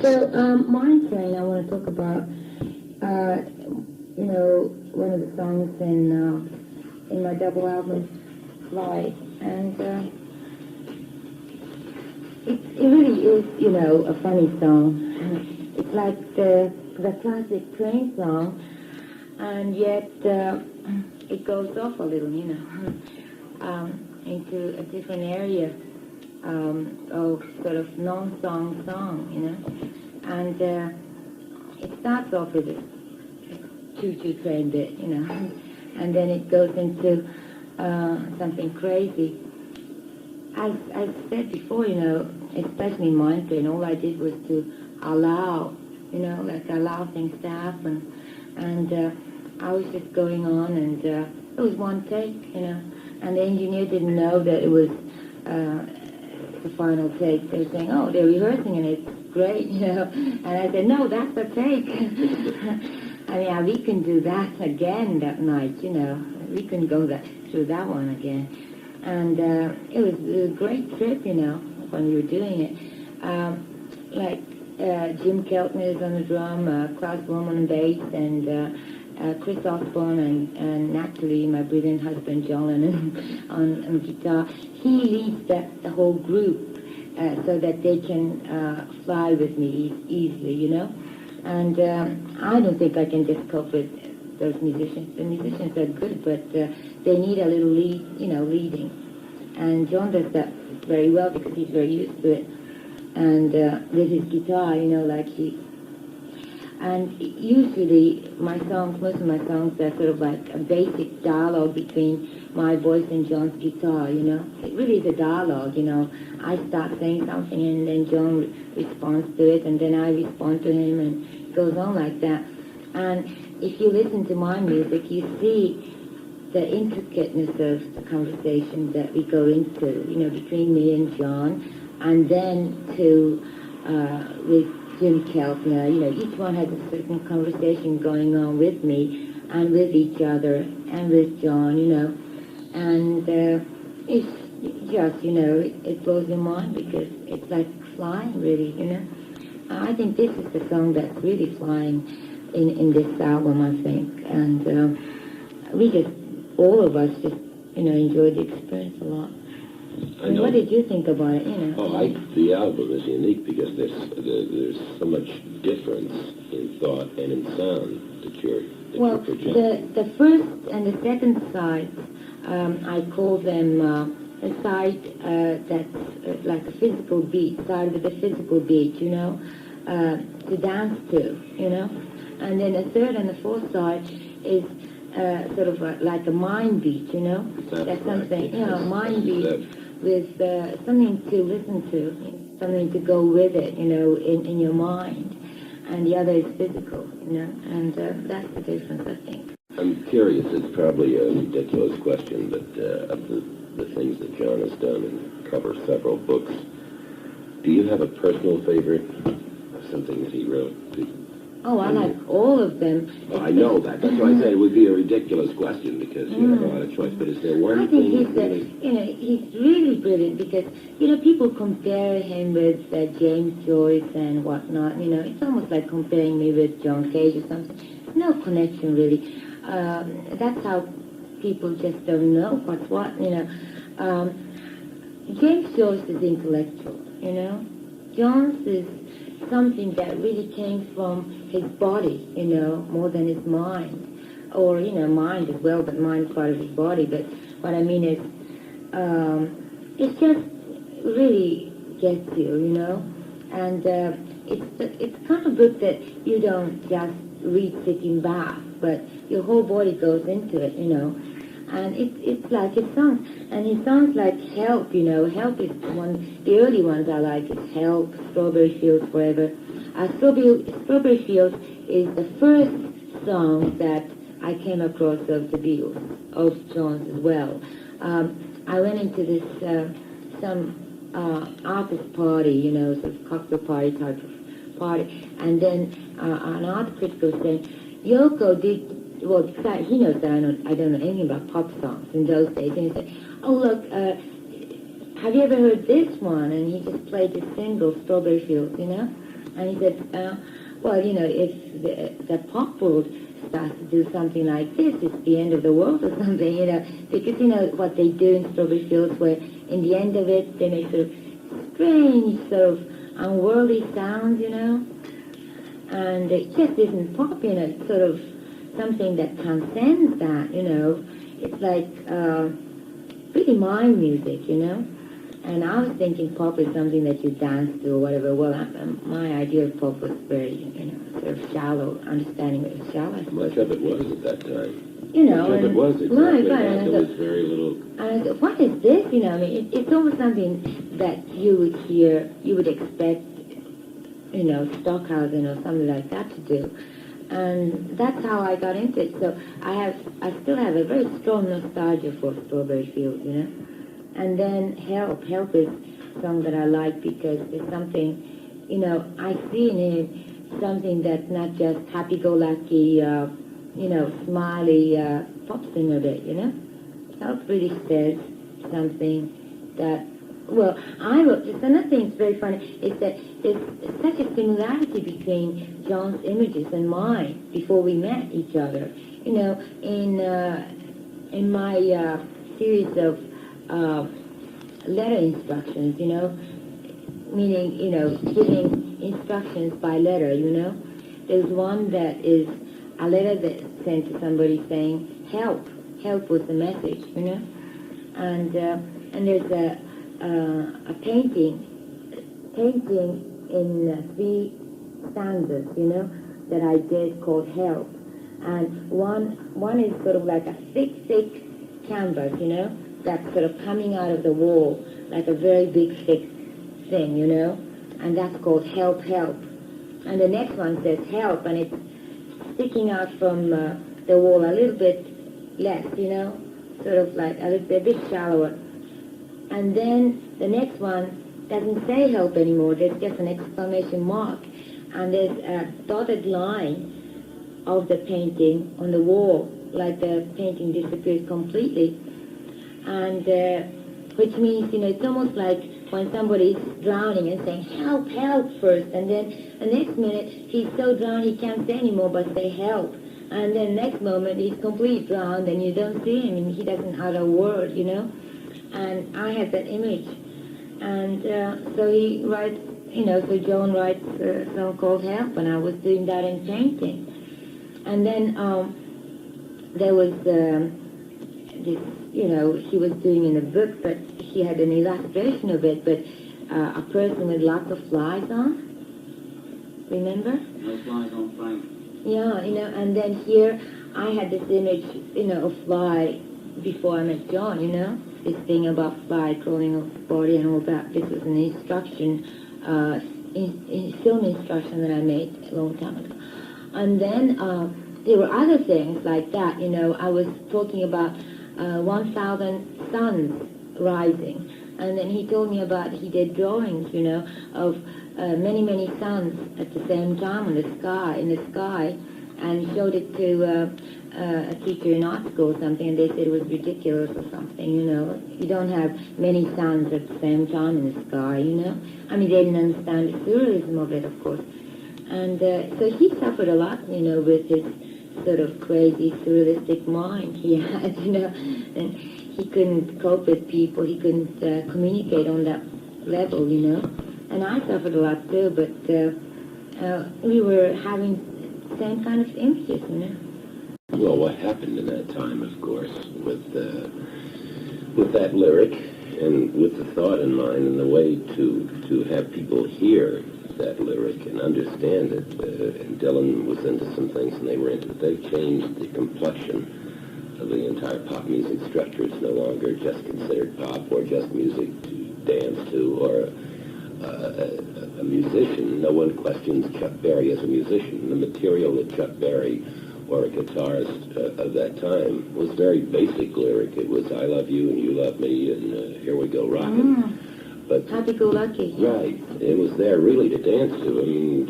So, Mind Train, I want to talk about, one of the songs in my double album, Fly, and it really is, a funny song. It's like the classic train song, and yet it goes off a little, into a different area of sort of non-song song, and it starts off with a choo-choo train bit, and then it goes into something crazy. As I said before, especially in Mind Train, all I did was to allow, allow things to happen, and I was just going on, and it was one take, and the engineer didn't know that it was the final take. They were saying, oh, they're rehearsing and it's great, and I said, no, that's the take. I mean, we can do that again that night, we can go through that one again. And it was a great trip, when we were doing it. Jim Keltner is on the drum, Klaus Woolman on bass, and Chris Osborne and Natalie, my brilliant husband John Lennon, on guitar. He leads the whole group so that they can fly with me easily, And I don't think I can just cope with those musicians. The musicians are good, but they need a little leading. And John does that very well because he's very used to it. And with his guitar, and usually most of my songs are sort of like a basic dialogue between my voice and John's guitar, It really is a dialogue, I start saying something and then John responds to it and then I respond to him and it goes on like that. And if you listen to my music, you see the intricateness of the conversation that we go into, between me and John, and then with Jim Keltner, each one has a certain conversation going on with me and with each other and with John, and it's just, it blows your mind because it's like flying really, I think this is the song that's really flying in this album, I think, and all of us just, enjoyed the experience a lot. What did you think about it, The album is unique because there's so much difference in thought and in sound that you're projecting. The first and the second side, I call them a side that's like a physical beat, side with a physical beat, to dance to, And then the third and the fourth side is sort of like a mind beat, That's something, mind beat with something to listen to, something to go with it, in your mind. And the other is physical, and that's the difference, I think. I'm curious, it's probably a ridiculous question, but of the things that John has done and covers several books, do you have a personal favorite of something that he wrote? Oh, I like all of them. Well, I know that. That's why I said it would be a ridiculous question because you have a lot of choice. But is there one thing? I think he's really brilliant because people compare him with James Joyce and whatnot. It's almost like comparing me with John Cage or something. No connection really. That's how people just don't know what's what. James Joyce is intellectual. John's is something that really came from his body, more than his mind. Or, mind as well, but mind's part of his body. But what I mean is, it just really gets you, And it's kind of good that you don't just read sitting back, but your whole body goes into it, And it's like his songs. And his songs like Help, Help is one, the early ones I like is Help, Strawberry Fields Forever. Strawberry Fields is the first song that I came across of the Beatles, of John's as well. I went into this, some artist party, sort of cocktail party type of party, and then an art critic was saying, Yoko did, well, he knows that I don't know anything about pop songs in those days, and he said, oh look, have you ever heard this one? And he just played this single, Strawberry Fields, And he said, well, you know, if the pop world starts to do something like this, it's the end of the world or something, you know, because, you know, what they do in Strawberry Fields, where in the end of it, they make sort of strange, sort of unworldly sounds, you know, and it just isn't pop, you know, it's sort of something that transcends that, you know. It's like pretty mind music, you know. And I was thinking pop is something that you dance to or whatever. Well, my idea of pop was very, you know, sort of shallow, understanding it was shallow. Much of it was at that time. You know, much of it was exactly right, that. There was very little. And I thought, what is this? You know, I mean, it's almost something that you would hear, you would expect, you know, Stockhausen or something like that to do. And that's how I got into it. So I still have a very strong nostalgia for Strawberry Fields, you know. And then Help is a song that I like because there's something, you know, I see in it something that's not just happy-go-lucky, you know, smiley pop singer bit, you know. Help really says something that, well, there's another thing that's very funny, is that there's such a similarity between John's images and mine before we met each other. You know, in my series of letter instructions, you know, meaning, you know, giving instructions by letter, you know. There's one that is a letter that's sent to somebody saying, help was the message, you know. And there's a painting in 3 stanzas, you know, that I did called Help. And one is sort of like a thick canvas, you know, that's sort of coming out of the wall, like a very big, thick thing, you know, and that's called Help. And the next one says Help, and it's sticking out from the wall a little bit less, you know, sort of like a bit shallower. And then the next one doesn't say Help anymore, there's just an exclamation mark, and there's a dotted line of the painting on the wall, like the painting disappears completely. And which means, you know, it's almost like when somebody's drowning and saying, help first, and then the next minute he's so drowned he can't say anymore but say help. And then next moment he's completely drowned and you don't see him and he doesn't utter a word, you know. And I had that image. And so he writes, you know, so John writes a song called Help, and I was doing that in painting. And then there was this, you know, he was doing in a book, but he had an illustration of it, but a person with lots of flies on. Remember? No flies on Frank. Yeah, you know, and then here I had this image, you know, of fly before I met John, you know, this thing about fly crawling off the body and all that. This was an instruction, film instruction that I made a long time ago. And then there were other things like that, you know. I was talking about 1,000 suns rising, and then he told me about, he did drawings, you know, of many suns at the same time in the sky, and showed it to a teacher in art school or something, and they said it was ridiculous or something, you know. You don't have many suns at the same time in the sky, you know. I mean, they didn't understand the surrealism of it, of course. And so he suffered a lot, you know, with his sort of crazy, surrealistic mind he had, you know, and he couldn't cope with people, he couldn't communicate on that level, you know. And I suffered a lot too, but we were having the same kind of images, you know. Well, what happened in that time, of course, with that lyric and with the thought in mind and the way to have people hear that lyric and understand it, and Dylan was into some things and they were into it. They changed the complexion of the entire pop music structure. It's no longer just considered pop or just music to dance to or a musician. No one questions Chuck Berry as a musician. The material that Chuck Berry or a guitarist of that time was very basic lyric. It was I love you and you love me and here we go rockin'. But happy-go-lucky. Right. It was there really to dance to. I mean,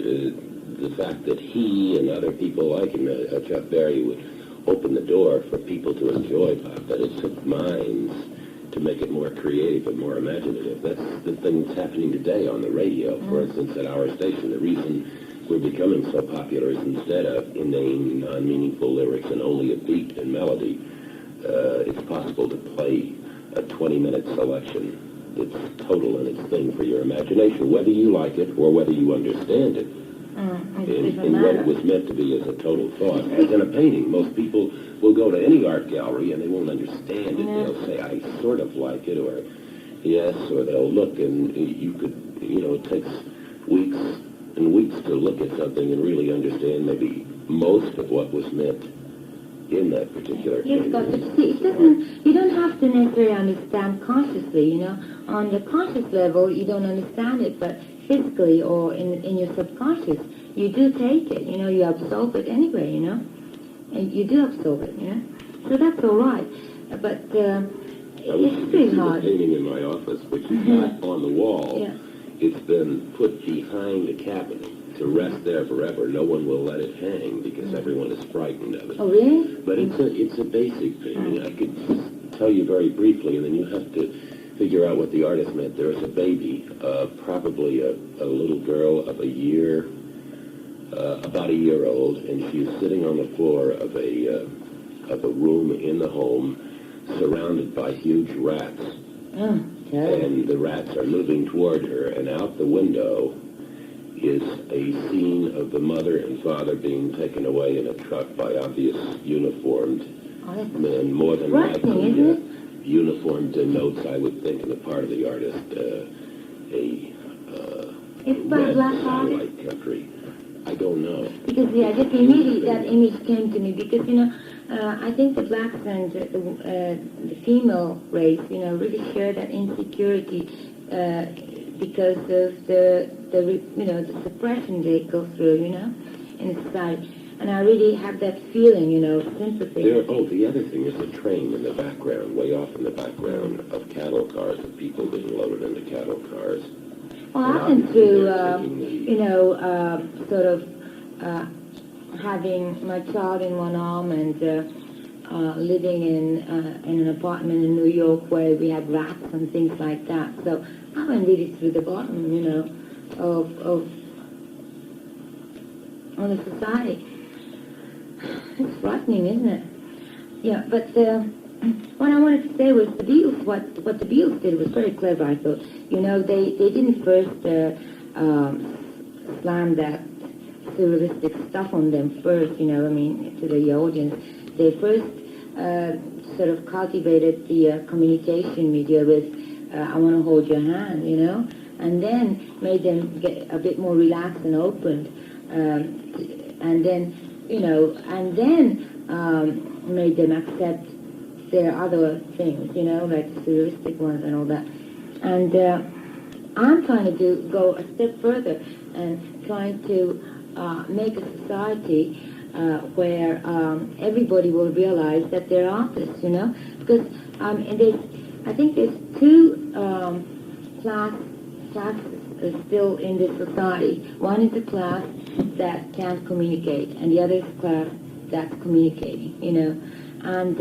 the fact that he and other people like him, Chuck Berry, would open the door for people to enjoy pop, but it took minds to make it more creative and more imaginative. That's the thing that's happening today on the radio, for instance, at our station. The reason we're becoming so popular is instead of inane, non-meaningful lyrics and only a beat and melody, it's possible to play a 20-minute selection. It's total in its thing for your imagination, whether you like it or whether you understand it. In what it was meant to be as a total thought. As in a painting, most people will go to any art gallery and they won't understand it. They'll say, I sort of like it, or yes, or they'll look and you could, it takes weeks and weeks to look at something and really understand maybe most of what was meant in that particular painting. Yes, but you don't have to necessarily understand consciously, On the conscious level, you don't understand it, but physically or in your subconscious, you do take it, you absorb it anyway, and you do absorb it, so that's all right. But it's pretty hard. The painting in my office, which is not on the wall, it's been put behind a cabinet to rest there forever. No one will let it hang because everyone is frightened of it. Oh, really? But it's a basic painting. I could just tell you very briefly, and then you have to figure out what the artist meant. There is a baby, probably a little girl of about a year old, and she's sitting on the floor of a room in the home, surrounded by huge rats. Oh, okay. And the rats are moving toward her, and out the window is a scene of the mother and father being taken away in a truck by obvious uniformed men, more than likely. Uniform denotes, I would think, on the part of the artist, a red satellite country. I don't know. Because, just immediately that image came to me because, I think the blacks and the female race, really share that insecurity because of the suppression they go through, in society. And I really have that feeling, sympathy. The other thing is the train in the background, way off in the background of cattle cars, of people being loaded into cattle cars. Well, I've been through, sort of having my child in one arm and living in an apartment in New York where we had rats and things like that. So I went really through the bottom, of the society. It's frightening, isn't it? Yeah, but what I wanted to say was the Beatles, what the Beatles did was very clever, I thought. They didn't first slam that surrealistic stuff on them first, to the audience. They first sort of cultivated the communication media with I Want to Hold Your Hand, and then made them get a bit more relaxed and open, and then made them accept their other things, like the surrealistic ones and all that. And I'm trying to go a step further and trying to make a society where everybody will realize that they're artists, because I think there's two classes still in this society. One is the class that can't communicate, and the other is the class that's communicating, and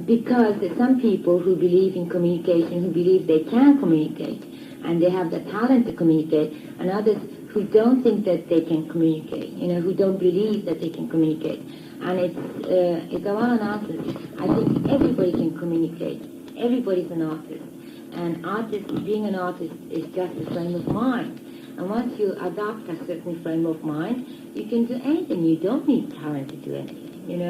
because there's some people who believe in communication, who believe they can communicate, and they have the talent to communicate, and others who don't think that they can communicate, who don't believe that they can communicate. And it's a lot of nonsense. I think everybody can communicate. Everybody's an artist. And being an artist is just a frame of mind. And once you adopt a certain frame of mind, you can do anything. You don't need talent to do anything,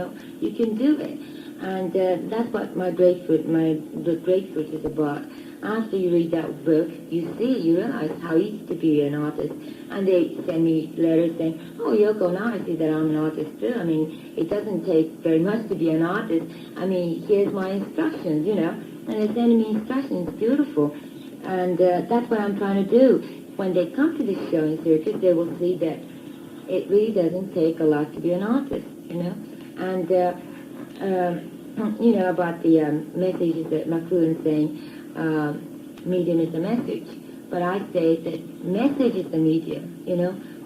You can do it. And that's what the Grapefruit is about. After you read that book, you realize how easy to be an artist. And they send me letters saying, oh, Yoko, now I see that I'm an artist too. It doesn't take very much to be an artist. Here's my instructions, And they send me instructions. It's beautiful. And that's what I'm trying to do. When they come to this show in circus, they will see that it really doesn't take a lot to be an artist, And, about the messages that McLuhan saying, medium is a message. But I say that message is the medium,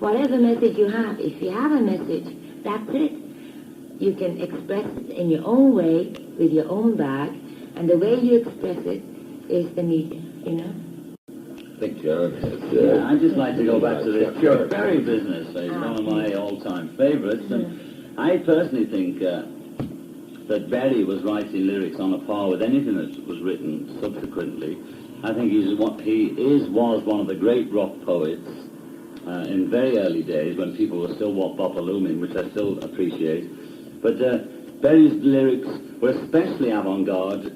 Whatever message you have, if you have a message, that's it. You can express it in your own way, with your own bag, And the way you express it is the meter, you know? I think John has... Yeah, I'd just like to go back to the Chuck Berry business. It's one of my all-time favorites. And I personally think that Berry was writing lyrics on a par with anything that was written subsequently. I think was one of the great rock poets in very early days when people were still wop-bop-a-looming, which I still appreciate. But Berry's lyrics were especially avant-garde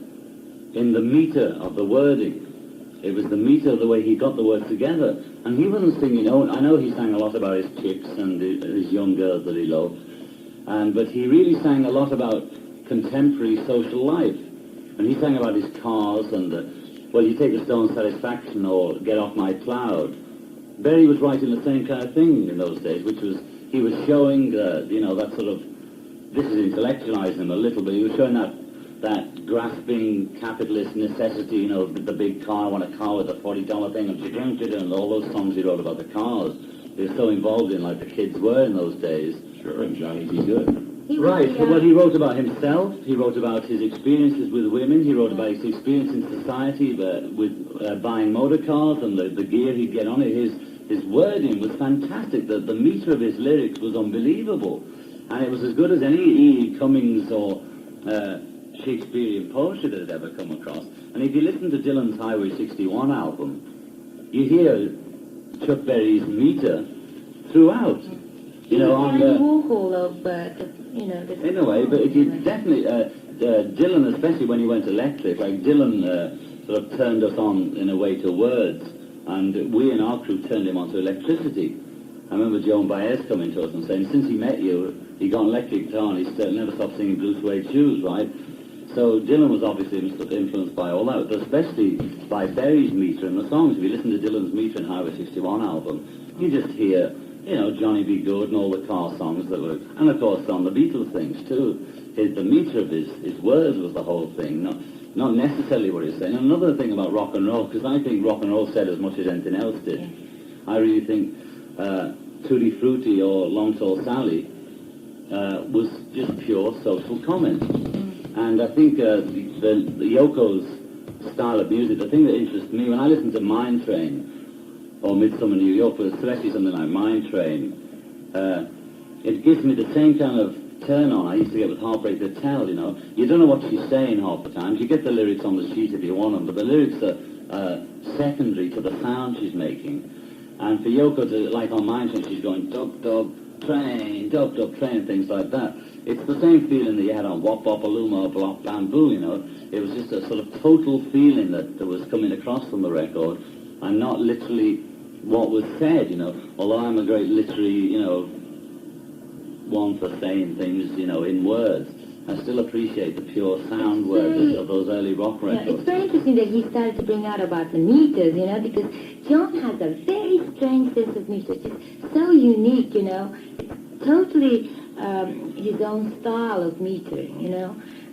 in the meter of the wording. It was the meter of the way he got the words together. And he wasn't singing, I know he sang a lot about his chicks and his young girls that he loved, but he really sang a lot about contemporary social life. And he sang about his cars and, you take the Stone Satisfaction or Get Off My Cloud. Berry was writing the same kind of thing in those days, which was, he was showing, that sort of, this is intellectualizing him a little bit, he was showing that grasping capitalist necessity, the big car, I want a car with a $40 thing, and all those songs he wrote about the cars. They were so involved in, like the kids were in those days. Sure, and Johnny B. Good. Right, but he wrote about himself, he wrote about his experiences with women, he wrote about his experience in society with buying motor cars and the gear he'd get on it. His wording was fantastic. The meter of his lyrics was unbelievable. And it was as good as any E. Cummings or Shakespearean poetry that had ever come across. And if you listen to Dylan's Highway 61 album, you hear Chuck Berry's meter throughout. On the Warhol of, in a way, but if you definitely, Dylan, especially when he went electric, like Dylan sort of turned us on in a way to words, and we in our crew turned him on to electricity. I remember Joan Baez coming to us and saying, since he met you, he got an electric guitar and he never stopped singing Blue Suede Shoes, right? So Dylan was obviously influenced by all that, but especially by Berry's meter and the songs. If you listen to Dylan's Meter and Highway 61 album, you just hear, Johnny B. Good and all the car songs that were, and of course on the Beatles things too. The meter of his words was the whole thing, not necessarily what he was saying. And another thing about rock and roll, because I think rock and roll said as much as anything else did. I really think Tutti Frutti or Long Tall Sally was just pure social comment. And I think the Yoko's style of music, the thing that interests me, when I listen to Mine Train or Midsummer New York, but especially something like Mine Train, it gives me the same kind of turn on I used to get with Heartbreak to Tell, You don't know what she's saying half the time. You get the lyrics on the sheet if you want them, but the lyrics are secondary to the sound she's making. And for Yoko to, like on Mine Train, she's going, dub, dub, train, things like that. It's the same feeling that you had on Wop Bop Aluma, Block Bamboo, It was just a sort of total feeling that was coming across from the record, and not literally what was said, Although I'm a great literary, one for saying things, in words, I still appreciate the pure sound words of those early rock records. Yeah, it's very interesting that he started to bring out about the meters, because John has a very strange sense of meters, just so unique, It's totally his own style of metering,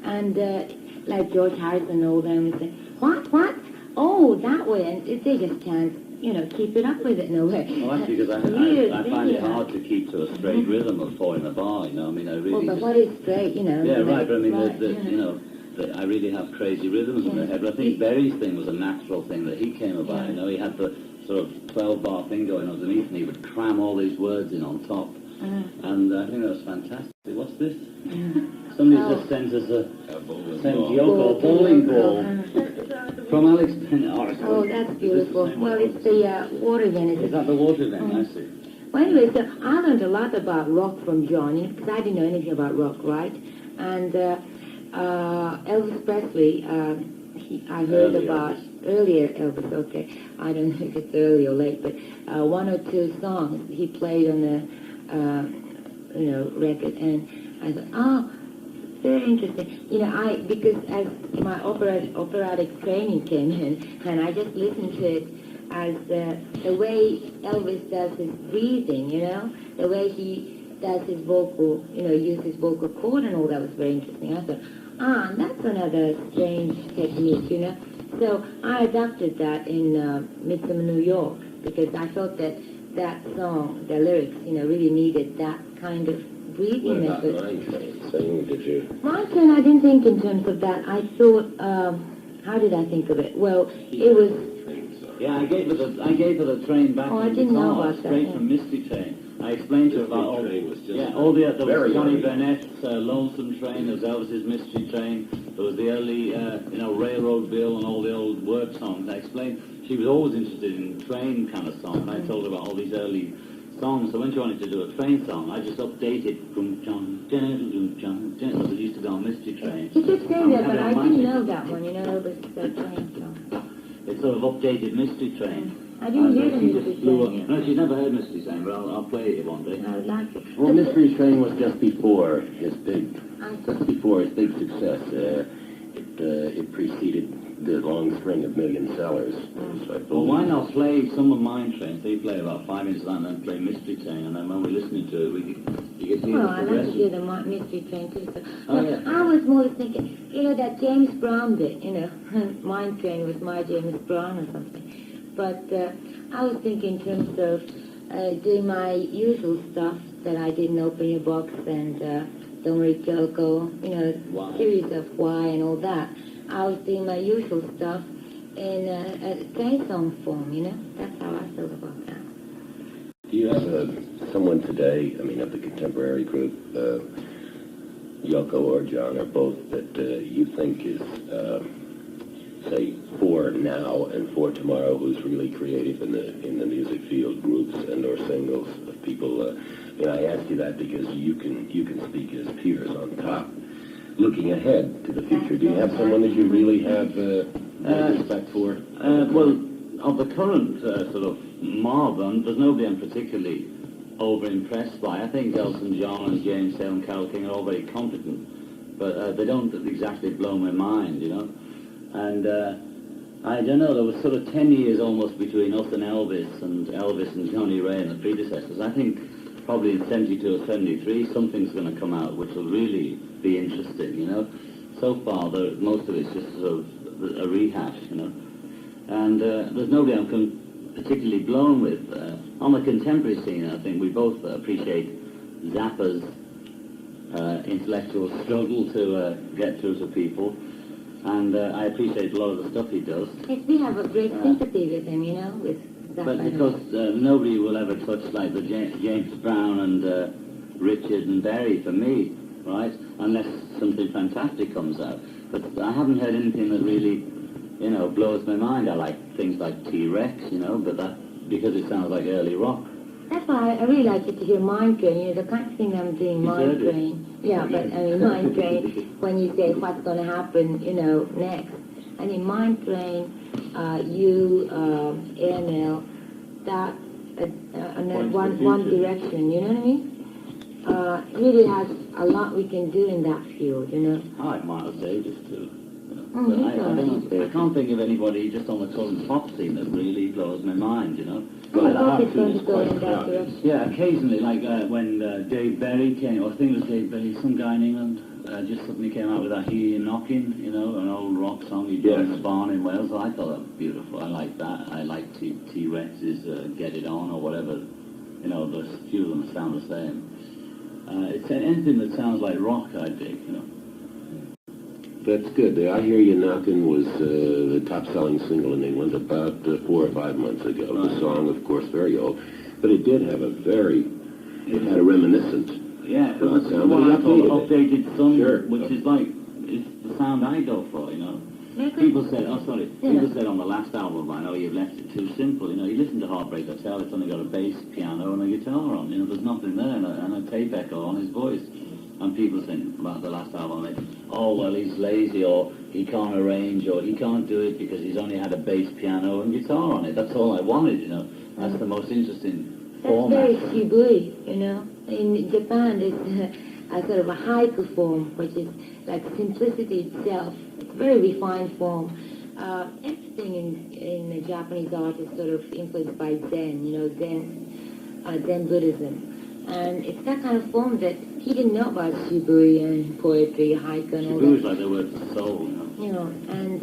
and like George Harrison and all them would say, what? Oh, that way, and they just can't, keep it up with it in a way. Well, that's because I find it hard to keep to a straight rhythm of 4 in the bar, I really... Well, but what is straight, Yeah, right, but I mean, I really have crazy rhythms in my head, but I think Berry's thing was a natural thing that he came about, He had the sort of 12-bar thing going underneath, and he would cram all these words in on top. And I think that was fantastic. What's this? Somebody just sent us Yoko a bowling ball from Alex Penn. Oh, that's beautiful. Well, it's the water vent. Is that the water vent? I see. Well, anyway, so I learned a lot about rock from John, because I didn't know anything about rock, right? And Elvis Presley, I heard about earlier Elvis, okay. I don't know if it's early or late, but 1 or 2 songs he played on the record, and I thought, very interesting. Because as my operatic training came in, and I just listened to it as the way Elvis does his breathing, the way he does his vocal, use his vocal cord and all that was very interesting. I thought, that's another strange technique, So I adopted that in Midsummer New York, because I thought that song, the lyrics, really needed that kind of breathing What about method. mind train singing? Did you? Mind train, I didn't think in terms of that. I thought, how did I think of it? Well, it was... Yeah, I gave her the train back. Oh, I in didn't know guitar, about that, straight yeah. from Mystery Train. I explained to her about all, Train was just there very was Johnny early. Burnett's Lonesome Train, there was Elvis's Mystery Train, there was the early, Railroad Bill and all the old work songs. I explained she was always interested in train kind of songs. I told her about all these early songs. So when she wanted to do a train song, I just updated as it used to go on Mystery Train. He kept saying that, And we but had I it on didn't Magic. know that one, the train song. It's sort of updated Mystery Train. I didn't hear the She Mystery just blew up. Train. No, she's never heard Mystery Train, but I'll play it one day. I would like it. Well, Mystery Train was just before his big success. It preceded the long string of million sellers. So I Well, why believe- not play some of Mine Train? They play about 5 minutes of that and then play Mystery Train, and then when we're listening to it, you can see Well, the I like to hear progression. the Mystery Train too. So. Oh, yeah. I was more thinking, that James Brown bit, Mind Train was my James Brown or something. But I was thinking in terms of doing my usual stuff that I didn't open your box and Don't Worry Coco, Why? series of Why and all that. I was doing my usual stuff in a train song form, That's how I feel about that. Do you have someone today, of the contemporary group, Yoko or John or both, that you think is, say, for now and for tomorrow, who's really creative in the music field, groups and or singles of people? I ask you that because you can speak as peers on top, looking ahead to the future. Do you have someone that you really have respect for? Well, of the current sort of mob, there's nobody I'm particularly over-impressed by. I think Elton John and James Hill and Carole King are all very competent, but they don't exactly blow my mind, And I don't know, there was sort of 10 years almost between us and Elvis and Johnny Ray and the predecessors. I think probably in 72 or 73 something's going to come out which will really be interesting, So far, most of it's just sort of a rehash, And there's nobody I'm particularly blown with. On the contemporary scene, I think we both appreciate Zappa's intellectual struggle to get through to people. And I appreciate a lot of the stuff he does. Yes, we have a great sympathy with him, with that But kind of- because nobody will ever touch like the James Brown and Richard and Berry for me, right? Unless something fantastic comes out. But I haven't heard anything that really, blows my mind. I like things like T-Rex, but that because it sounds like early rock. That's why I really like it to hear Mind Train, the kind of thing I'm doing, You Mind heard it. Train. Yeah, but Mind Train, when you say what's going to happen, next. Mind Train, ANL, that, and then Points to the one future. direction, you know what I mean? Really has a lot we can do in that field, I like Miles Davis too. Oh, But he's I all right. I can't think of anybody just on the current pop scene that really blows my mind, I hope it's going to go in that direction. Yeah, occasionally, like when Dave Berry came, or I think it was Dave Berry, some guy in England, just suddenly came out with that Hear You Knocking, an old rock song he'd done in the barn in Wales. I thought that was beautiful. I like that. I like T-Rex's Get It On or whatever. The few of them sound the same. It's anything that sounds like rock, I dig, That's good. I Hear You Knockin' was the top-selling single in England about 4 or 5 months ago. The Right. song, of course, very old, but it did have it had a reminiscent. Yeah, it was sound, what but he I call updated it. updated song, Sure. which is like, it's the sound I go for, People said, people said on the last album, I know you've left it too simple, you listen to Heartbreak Hotel, it's only got a bass, piano and a guitar on, there's nothing there, and a tape echo on his voice. And people think about the last album, he's lazy, or he can't arrange, or he can't do it because he's only had a bass, piano and guitar on it. That's all I wanted, That's the most interesting That's format. very shibui, In Japan, there's a sort of a haiku form, which is like simplicity itself. It's a very refined form. Everything in the Japanese art is sort of influenced by Zen, Zen Buddhism. And it's that kind of form that he didn't know about shibui and poetry, haiku and all Shibuya is that. like the word for soul, And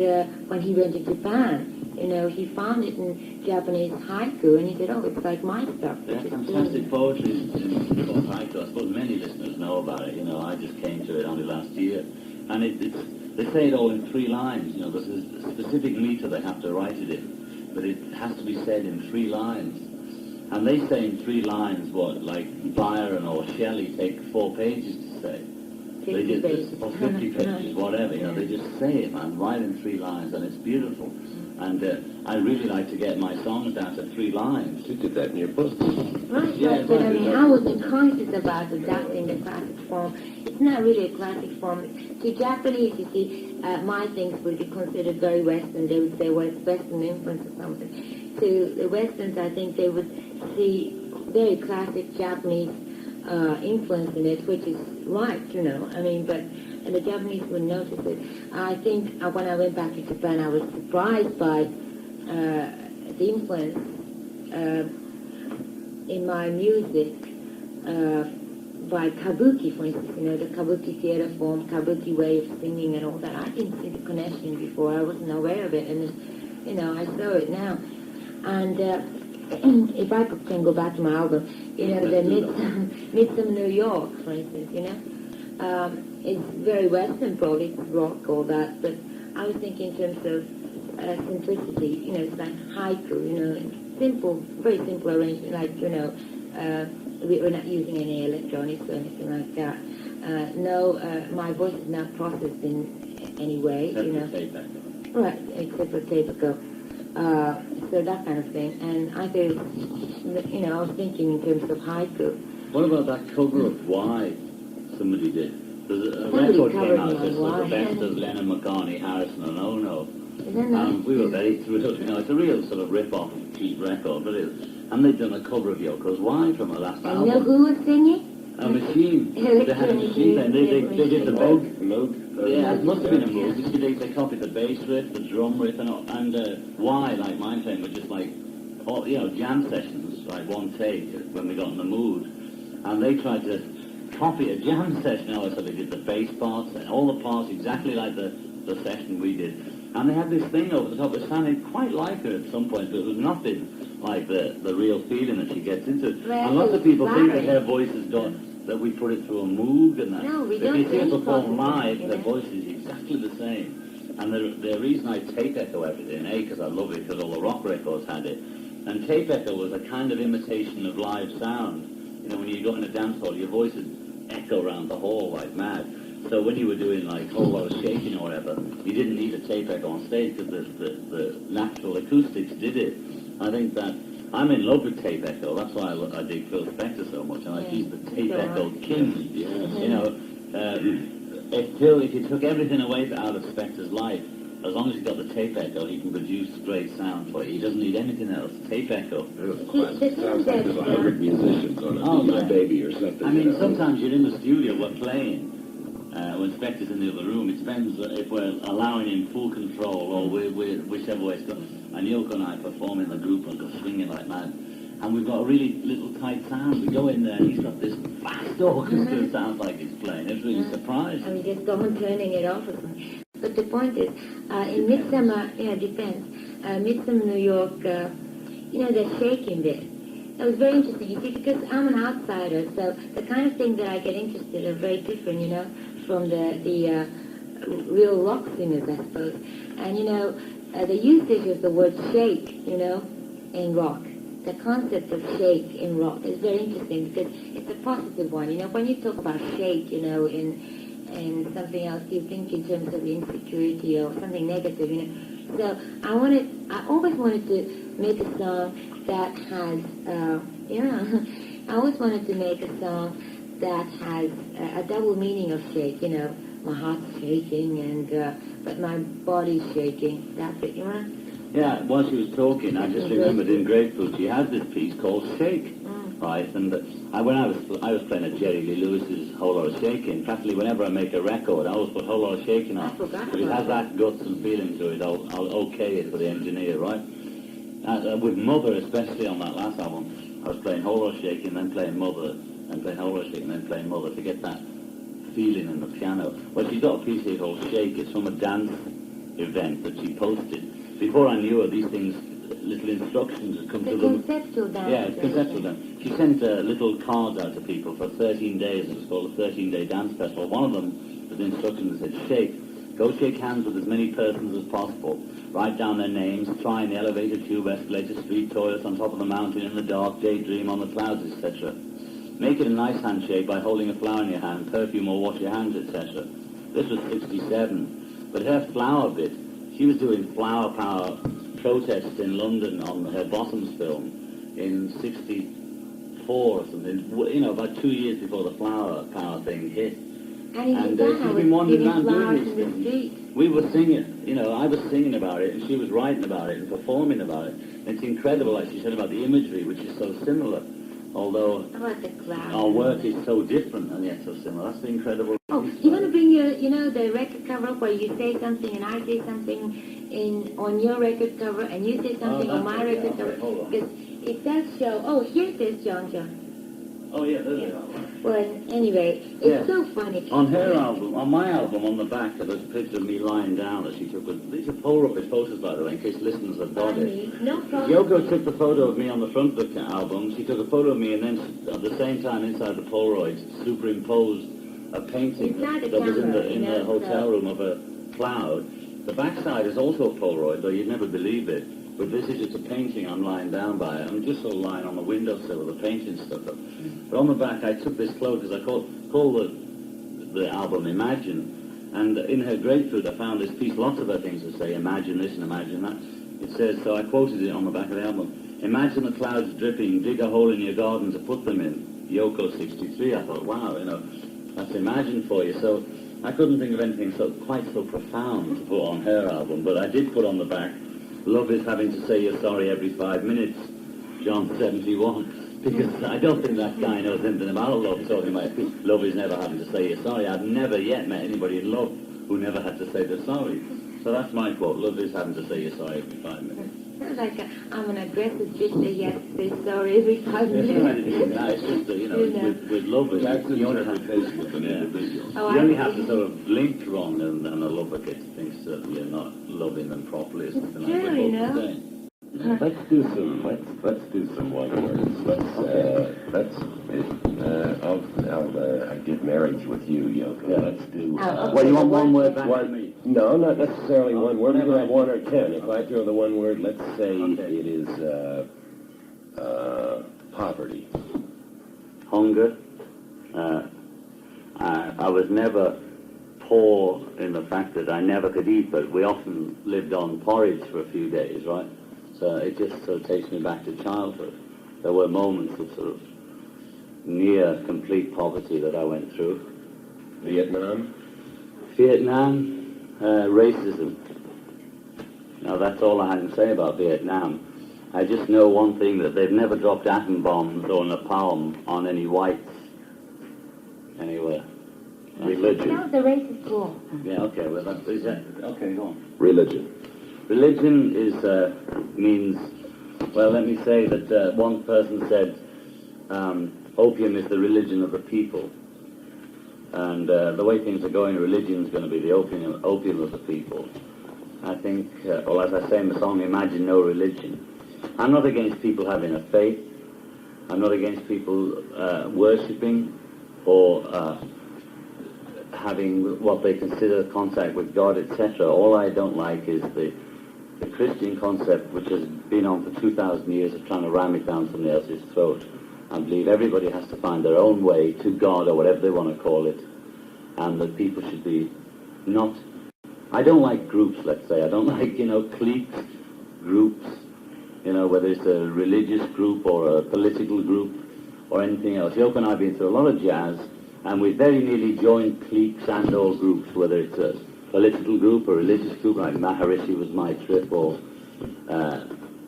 when he went to Japan, You know, he found it in Japanese haiku, and he said, "Oh, it's like my stuff." Yeah, fantastic poetry in haiku. I suppose many listeners know about it. You know, I just came to it only last year, and they say it all in 3 lines. You know, there's a specific meter they have to write it in, but it has to be said in 3 lines. And they say in 3 lines what, like Byron or Shelley take 4 pages to say. 50 pages. Or 50 pages, whatever. You know, they just say it, man, right in 3 lines, and it's beautiful. And I really like to get my songs down to 3 lines. You did that in your book. Right, Yeah, but I right, mean, right. I wasn't conscious about adapting the classic form. It's not really a classic form. To Japanese, you see, my things would be considered very Western. They would say, well, it's Western influence or something. To the Westerns, I think they would see very classic Japanese influence in it, which is right, you know. I mean, but and the Japanese would notice it. I think when I went back to Japan, I was surprised by the influence in my music by kabuki, for instance. You know, the kabuki theater form, kabuki way of singing and all that. I didn't see the connection before. I wasn't aware of it, and you know, I saw it now. And if I can go back to my album, you know, the Midsummer New York, for instance, you know, it's very Western, probably it's rock, all that, but I was thinking in terms of simplicity, you know, it's like haiku, you know, simple, very simple arrangement, like, you know, we're not using any electronics or anything like that. My voice is not processed in any way, you know. Right, except for tape echo. So that kind of thing. And I think, you know, I was thinking in terms of haiku. What about that cover of Why somebody did? There's a Somebody record covered came out my that was the Why. best of Lennon, McCartney, Harrison and Ono. Isn't that And we were very thrilled. You know, it's a real sort of rip-off, cheap record, but it is. And they'd done a cover of Yoko's Why from her last And you know album. who was singing? A machine. They had a machine and they did the Moog. Yeah, it must have been a Moog. You see, they copied the bass riff, the drum riff, and Why, like mine playing, were just like, all, you know, jam sessions, like one take when we got in the mood. And they tried to copy a jam session, so they did the bass parts and all the parts exactly like the session we did. And they had this thing over the top that sounded quite like her at some point, but it was nothing like the real feeling that she gets into. Well, And lots of people think that flattering. her voice is done, that we put it through a Moog and that. No, we But don't if you see her do perform live, anything, their you know. voice is exactly the same. And the reason I tape echo everything, because I love it, because all the rock records had it. And tape echo was a kind of imitation of live sound. You know, when you go in a dance hall, your voice would echo around the hall like mad. So when you were doing like whole lot of shaking or whatever, you didn't need a tape echo on stage because the natural acoustics did it. I think that I'm in love with tape echo. That's why I dig Phil Spector so much, and I he's the tape echo king. You know, if you took everything away out of Spector's life, as long as he's got the tape echo, he can produce great sound for you. He doesn't need anything else. Tape echo. Sounds like there's 100 musicians on it. Oh, My yeah. Baby or something. I mean, you know. sometimes you're in the studio, we're playing. When Spector's in the other room, it depends if we're allowing him full control or we're whichever way it's going. And Yoko and I perform in the group and go swinging like mad. And we've got a really little tight sound. We go in there and he's got this vast orchestra that sounds like he's playing. It's really surprising. I mean, just go on turning it off or something. But the point is, in Midsummer, depends. Midsummer New York, you know, the shaking bit. It was very interesting, you see, because I'm an outsider, so the kind of thing that I get interested in are very different, you know, from the real rock singers, I suppose. And, you know, the usage of the word shake, you know, in rock. The concept of shake in rock is very interesting because it's a positive one. You know, when you talk about shake, you know, in something else, you think in terms of insecurity or something negative, you know. So I always wanted to make a song that has, I always wanted to make a song that has a double meaning of shake, you know. My heart's shaking and, but my body's shaking. That's it, you know. Yeah, while she was talking, I just remembered in Grateful she has this piece called Shake, right? And when I was playing at Jerry Lee Lewis's Whole Lot of Shaking, practically whenever I make a record, I always put Whole Lot of Shaking on. If it has that guts and feeling to it, I'll okay it for the engineer, right? With Mother, especially on that last album, I was playing Whole Lot of Shaking, then playing Mother, and playing Whole Lot of Shaking, then playing Mother to get that feeling in the piano. Well, she's got a piece here called Shake. It's from a dance event that she posted. before I knew her, these things, little instructions had come The to them. conceptual dance. Yeah, it's conceptual dance. She sent little cards out to people for 13 days. It was called a 13-day dance festival. One of them was instructions that said, shake. Go shake hands with as many persons as possible. Write down their names. Try in the elevator, tube, escalator, street, toilets, on top of the mountain, in the dark, daydream on the clouds, etc. Make it a nice handshake by holding a flower in your hand, perfume or wash your hands, etc. This was 67. But her flower bit, she was doing flower power protests in London on her Bottoms film in 64 or something, you know, about 2 years before the flower power thing hit. And she's been wandering around doing these things. things. We were singing, you know, I was singing about it, and she was writing about it and performing about it. And it's incredible, like she said, about the imagery, which is so similar, although About the clouds. our work is so different and yet so similar. That's the incredible. Oh, you want to bring your, you know, the record cover up where you say something and I say something on your record cover and you say something on my record cover? Hold on. Because it does show. Oh, here it is, John. Oh, yeah, there they are. Well, anyway, it's Yeah. so funny. On her album, on my album, on the back, there's a picture of me lying down that she took with... These are Polaroid photos, by the way, in case listeners have got it. No problem. Yoko took the photo of me on the front of the album. She took a photo of me, and then at the same time, inside the Polaroids, superimposed a painting Inside the that was camera, in the hotel room of a cloud. The backside is also a Polaroid, though you'd never believe it. But this is just a painting I'm lying down by. I'm just sort of lying on the windowsill with the painting stuck up. But on the back, I took this clothes because I call the album Imagine. And in her grapefruit, I found this piece, lots of her things that say, imagine this and imagine that. It says, so I quoted it on the back of the album, imagine the clouds dripping, dig a hole in your garden to put them in. Yoko 63. I thought, wow, you know, that's Imagine for you. So I couldn't think of anything quite so profound to put on her album, but I did put on the back, love is having to say you're sorry every 5 minutes, John 71, because I don't think that guy knows anything about love, talking about love is never having to say you're sorry. I've never yet met anybody in love who never had to say they're sorry. So that's my quote, love is having to say you're sorry every 5 minutes. Sounds like I'm an aggressive bitch that you have to say sorry every 5 minutes. It's just, you know, with love, That's the you only have interpretation of an individual. Oh, you only I have see. to sort of blink wrong and a lover gets thinks that you're not loving them properly or something like True, that. you know. Let's do some one words. I'll get married with you, Yoko. Yeah. Let's do. Well, you want one word back to me? No, not necessarily one word. You can have 1 or 10. If I throw the one word, let's say Okay. it is poverty. Hunger. I was never poor in the fact that I never could eat, but we often lived on porridge for a few days, right? So it just sort of takes me back to childhood. There were moments of sort of near complete poverty that I went through. Vietnam. Racism. Now that's all I had to say about Vietnam. I just know one thing, that they've never dropped atom bombs or napalm on any whites anywhere. Religion. That was a racist school. Yeah, okay, well is that, okay, go on. Religion. Religion is, means, well, let me say that one person said, opium is the religion of the people. And the way things are going, religion is going to be the opium of the people. I think, well, as I say in the song, imagine no religion. I'm not against people having a faith. I'm not against people worshipping or having what they consider contact with God, etc. All I don't like is the Christian concept, which has been on for 2,000 years, of trying to ram it down somebody else's throat. I believe everybody has to find their own way to God, or whatever they want to call it, and that people should be not... I don't like groups, let's say. I don't like, cliques, groups, whether it's a religious group or a political group or anything else. Yoko and I have been through a lot of jazz, and we've very nearly joined cliques and or groups, whether it's a political group or religious group, like Maharishi was my trip, or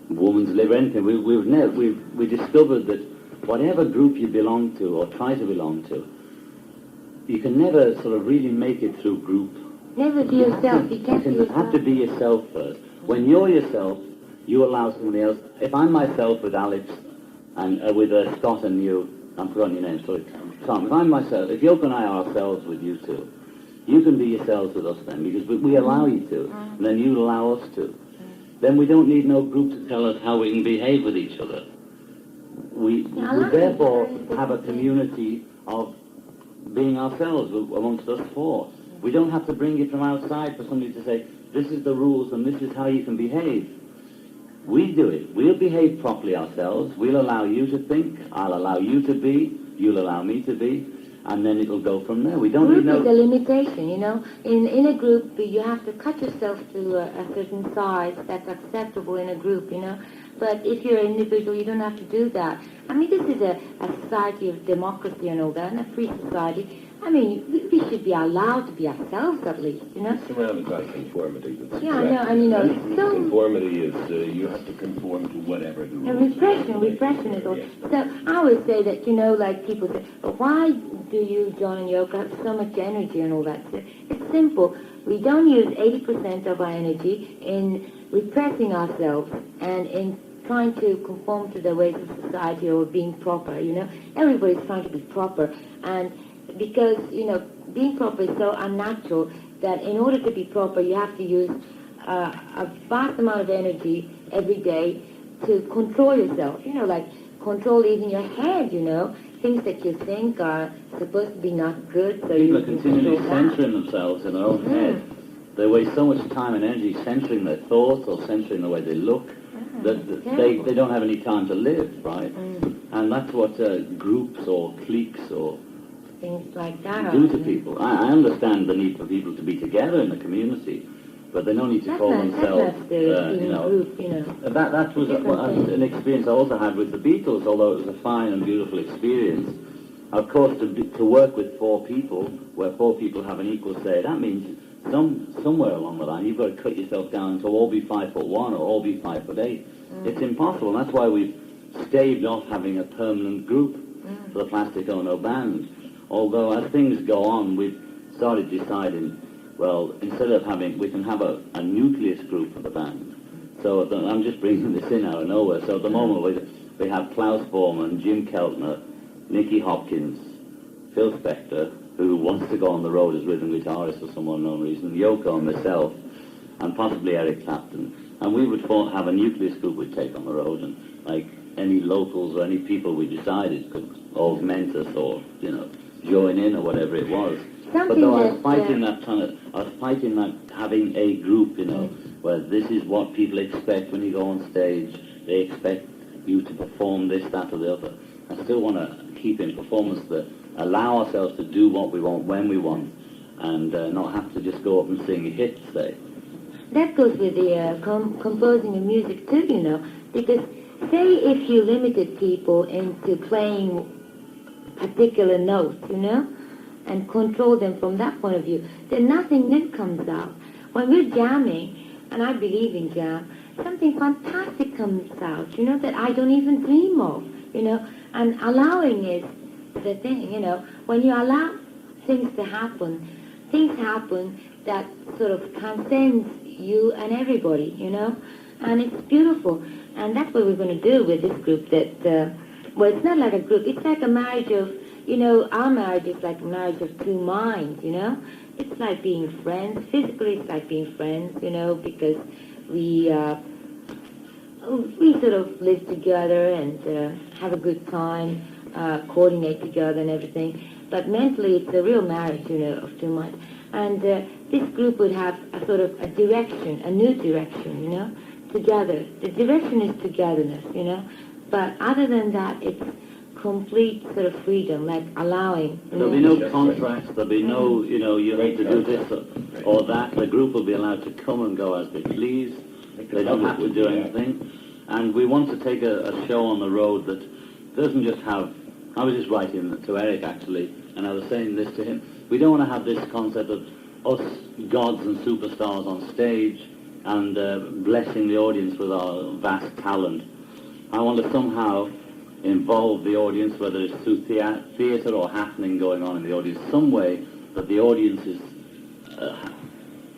Woman's Live, anything. We discovered that whatever group you belong to or try to belong to, you can never sort of really make it through group. Never be yourself. You can't be You yourself. have to be yourself first. When you're yourself, you allow somebody else. If I'm myself with Alex and with Scott and you, I'm forgetting your name, sorry, Tom. If I'm myself, if Yoko and I are ourselves with you two, you can be yourselves with us then, because we allow you to, and then you allow us to. then we don't need no group to tell us how we can behave with each other. We therefore have a community of being ourselves amongst us four. We don't have to bring it from outside for somebody to say, this is the rules and this is how you can behave. We do it. We'll behave properly ourselves. We'll allow you to think. I'll allow you to be. You'll allow me to be. And then it'll go from there. We don't need no... Group is a limitation, you know. In a group, you have to cut yourself to a certain size that's acceptable in a group, you know. But if you're an individual, you don't have to do that. I mean, this is a society of democracy and all that, and a free society. I mean, we should be allowed to be ourselves, at least, you know? It's surrounded by conformity. Yeah, I know, and you know, so... Conformity is, you have to conform to whatever the rules. And repression is all. Yes. So I always say that, you know, like people say, well, why do you, John and Yoko, have so much energy and all that? So it's simple. We don't use 80% of our energy in repressing ourselves and in trying to conform to the ways of society or being proper, you know? Everybody's trying to be proper, and because, you know, being proper is so unnatural that in order to be proper, you have to use a vast amount of energy every day to control yourself, you know, like control even your head, you know, things that you think are supposed to be not good. So people are continually censoring themselves in their own head. They waste so much time and energy censoring their thoughts or censoring the way they look that they don't have any time to live, right? And that's what groups or cliques or things like that do to people. I understand the need for people to be together in the community, but they don't need to call themselves, you know. Group, you know. That was an experience I also had with the Beatles, although it was a fine and beautiful experience. Of course, to work with four people, where four people have an equal say, that means somewhere along the line you've got to cut yourself down to all be 5'1" or all be 5'8". It's impossible, and that's why we've staved off having a permanent group for the Plastic Ono band. Although as things go on, we've started deciding, well, instead of having, we can have a nucleus group for the band. So I'm just bringing this in out of nowhere. So at the moment we have Klaus Bormann, Jim Keltner, Nicky Hopkins, Phil Spector, who wants to go on the road as rhythm guitarist for some unknown reason, Yoko and myself, and possibly Eric Clapton. And we would have a nucleus group we'd take on the road, and like any locals or any people we decided could augment us or, you know, join in or whatever it was. But though I was fighting that having a group, you know, where this is what people expect when you go on stage. They expect you to perform this, that, or the other. I still want to keep in performance that allow ourselves to do what we want when we want, and not have to just go up and sing hits, say. That goes with the composing of music too, you know, because say if you limited people into playing particular notes, you know, and control them from that point of view, then nothing new comes out. When we're jamming, and I believe in jam, something fantastic comes out, you know, that I don't even dream of, you know, and allowing is the thing, you know. When you allow things to happen, things happen that sort of transcends you and everybody, you know, and it's beautiful. And that's what we're going to do with this group that, well, it's not like a group, it's like a marriage of, you know, our marriage is like a marriage of two minds, you know. It's like being friends. Physically, it's like being friends, you know, because we sort of live together and have a good time, coordinate together and everything. But mentally, it's a real marriage, you know, of two minds. And this group would have a sort of a direction, a new direction, you know, together. The direction is togetherness, you know. But other than that, it's complete sort of freedom, like allowing. There'll be no contracts, there'll be no, you know, you have to do this or that. The group will be allowed to come and go as they please. They don't have to do anything. And we want to take a show on the road that doesn't just have, I was just writing to Eric actually, and I was saying this to him, we don't want to have this concept of us gods and superstars on stage and blessing the audience with our vast talent. I want to somehow involve the audience, whether it's through theatre or happening going on in the audience, some way that the audience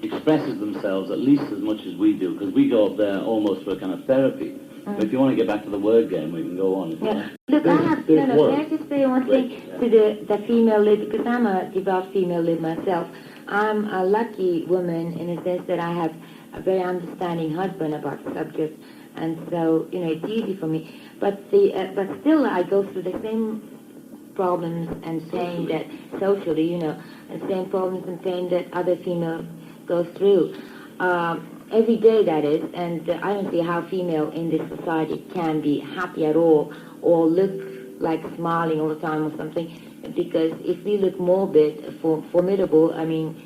expresses themselves at least as much as we do, because we go up there almost for a kind of therapy. But if you want to get back to the word game, we can go on. Yeah. Look, can I just say one thing to the female lead, because I'm a devout female lead myself. I'm a lucky woman in a sense that I have a very understanding husband about the subject, and so, it's easy for me. But still I go through the same problems and pain that socially, the same problems and pain that other females go through. Every day, that is, and I don't see how female in this society can be happy at all or look like smiling all the time or something, because if we look morbid, formidable, I mean,